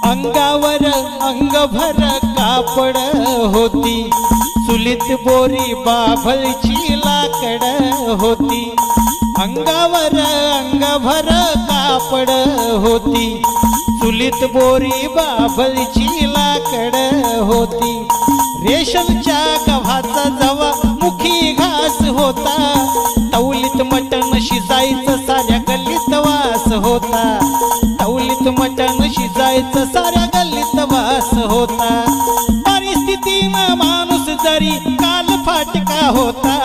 अंगावर अंगभर कापड होती, चुलीत बोरी बाभळची लाकड होती। अंगावर अंगभर कापड होती, चुलीत बोरी बाभळची लाकड होती। रेशमच्या गव्हाचा जवा मुखी घास होता, तवलीत मटण शिजायचं साऱ्या गल्लीत वास होता। तवलीत मटण शिजायचं साऱ्या गल्लीत वास होता। परिस्थितीनं माणूस जरी काल फाटका होता,